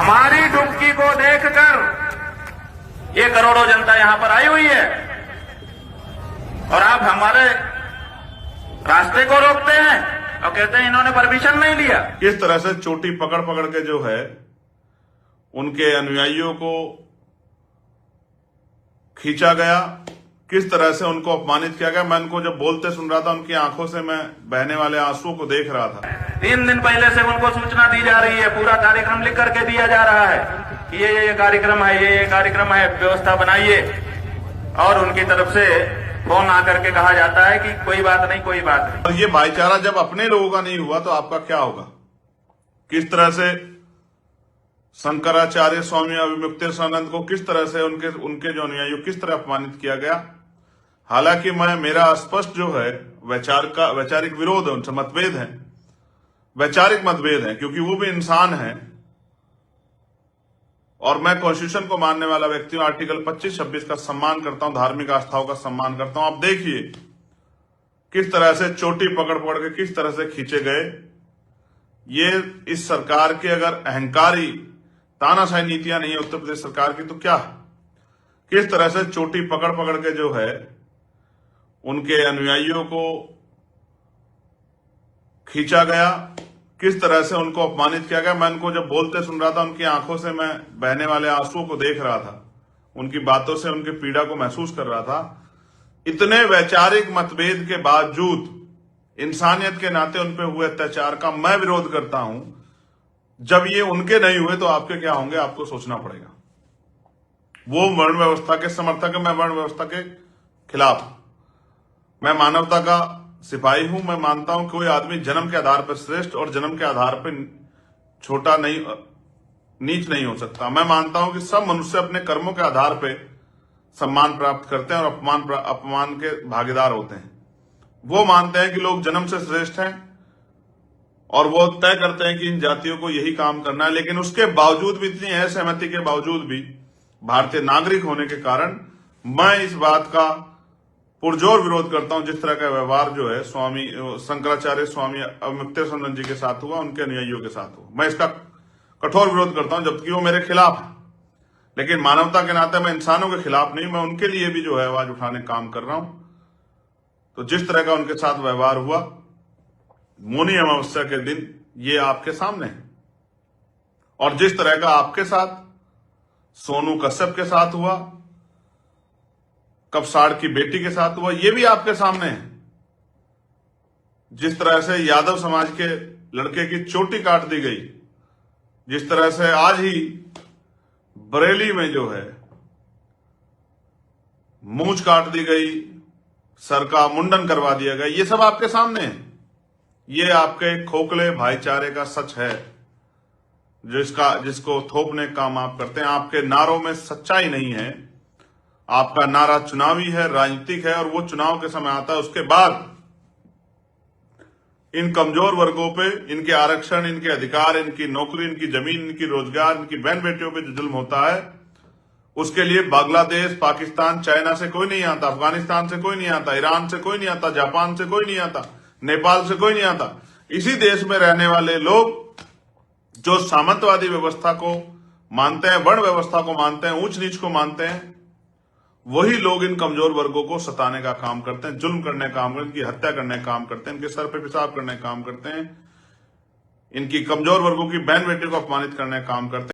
हमारी डुबकी को देखकर ये करोड़ों जनता यहां पर आई हुई है और आप हमारे रास्ते को रोकते हैं और कहते हैं इन्होंने परमिशन नहीं लिया। किस तरह से चोटी पकड़ पकड़ के जो है उनके अनुयायियों को खींचा गया, किस तरह से उनको अपमानित किया गया। मैं उनको जब बोलते सुन रहा था, उनकी आंखों से मैं बहने वाले आंसुओं को देख रहा था। 3 दिन पहले से उनको सूचना दी जा रही है, पूरा कार्यक्रम लिख करके दिया जा रहा है कि ये कार्यक्रम है, ये कार्यक्रम है, व्यवस्था बनाइए। और उनकी तरफ से फोन आकर के कहा जाता है कि कोई बात नहीं, कोई बात नहीं। और ये भाईचारा जब अपने लोगों का नहीं हुआ तो आपका क्या होगा। किस तरह से शंकराचार्य स्वामी अविमुक्तेश्वरानंद को किस तरह से उनके जो अनुयायियों किस तरह अपमानित किया गया। हालांकि मेरा स्पष्ट जो है वैचारिक विरोध है, उनसे मतभेद है, वैचारिक मतभेद है, क्योंकि वो भी इंसान है और मैं कॉन्स्टिट्यूशन को मानने वाला व्यक्ति हूं। आर्टिकल 25-26 का सम्मान करता हूं, धार्मिक आस्थाओं का सम्मान करता हूं। आप देखिए किस तरह से चोटी पकड़ पकड़ के किस तरह से खींचे गए। ये इस सरकार के अगर अहंकारी तानाशाही नीतियां नहीं है उत्तर प्रदेश सरकार की तो क्या। किस तरह से चोटी पकड़ पकड़ के जो है उनके अनुयायियों को खींचा गया, किस तरह से उनको अपमानित किया गया। मैं उनको जब बोलते सुन रहा था, उनकी आंखों से मैं बहने वाले आंसुओं को देख रहा था, उनकी बातों से उनकी पीड़ा को महसूस कर रहा था। इतने वैचारिक मतभेद के बावजूद इंसानियत के नाते उन पे हुए अत्याचार का मैं विरोध करता हूं। जब ये उनके नहीं हुए तो आपके क्या होंगे, आपको सोचना पड़ेगा। वो वर्ण व्यवस्था के समर्थक है, मैं वर्ण व्यवस्था के खिलाफ। मैं मानवता का सिपाही हूं। मैं मानता हूं कोई आदमी जन्म के आधार पर श्रेष्ठ और जन्म के आधार पर छोटा नहीं, नीच नहीं हो सकता। मैं मानता हूं कि सब मनुष्य अपने कर्मों के आधार पर सम्मान प्राप्त करते हैं और अपमान के भागीदार होते हैं। वो मानते हैं कि लोग जन्म से श्रेष्ठ हैं और वो तय करते हैं कि इन जातियों को यही काम करना है। लेकिन उसके बावजूद भी, इतनी असहमति के बावजूद भी, भारतीय नागरिक होने के कारण मैं इस बात का पुरजोर विरोध करता हूं जिस तरह का व्यवहार जो है स्वामी शंकराचार्य स्वामी अविमुक्तेश्वरानंद जी के साथ हुआ, उनके अनुयायियों के साथ हुआ। मैं इसका कठोर विरोध करता हूं, जबकि वो मेरे खिलाफ है। लेकिन मानवता के नाते मैं इंसानों के खिलाफ नहीं, मैं उनके लिए भी जो है आवाज उठाने का काम कर रहा हूं। तो जिस तरह का उनके साथ व्यवहार हुआ मौनी अमावस्या के दिन, ये आपके सामने है। और जिस तरह का आपके साथ सोनू कश्यप के साथ हुआ, कपसाड़ की बेटी के साथ हुआ, ये भी आपके सामने है। जिस तरह से यादव समाज के लड़के की चोटी काट दी गई, जिस तरह से आज ही बरेली में जो है मूंछ काट दी गई, सर का मुंडन करवा दिया गया, ये सब आपके सामने है। ये आपके खोखले भाईचारे का सच है जिसको थोपने का काम आप करते हैं। आपके नारों में सच्चाई नहीं है। आपका नारा चुनावी है, राजनीतिक है, और वो चुनाव के समय आता है, उसके बाद इन कमजोर वर्गों पे इनके आरक्षण, इनके अधिकार, इनकी नौकरी, इनकी जमीन, इनकी रोजगार, इनकी बहन बेटियों पे जो जुल्म होता है, उसके लिए बांग्लादेश, पाकिस्तान, चाइना से कोई नहीं आता, अफगानिस्तान से कोई नहीं आता, ईरान से कोई नहीं आता, जापान से कोई नहीं आता, नेपाल से कोई नहीं आता। इसी देश में रहने वाले लोग जो सामंतवादी व्यवस्था को मानते हैं, वर्ण व्यवस्था को मानते हैं, ऊंच नीच को मानते हैं, वही लोग इन कमजोर वर्गों को सताने का काम करते हैं, जुल्म करने का काम करते हैं, इनकी हत्या करने का काम करते हैं, इनके सर पे पेशाब करने का काम करते हैं, इनकी कमजोर वर्गों की बहन बेटी को अपमानित करने का काम करते हैं।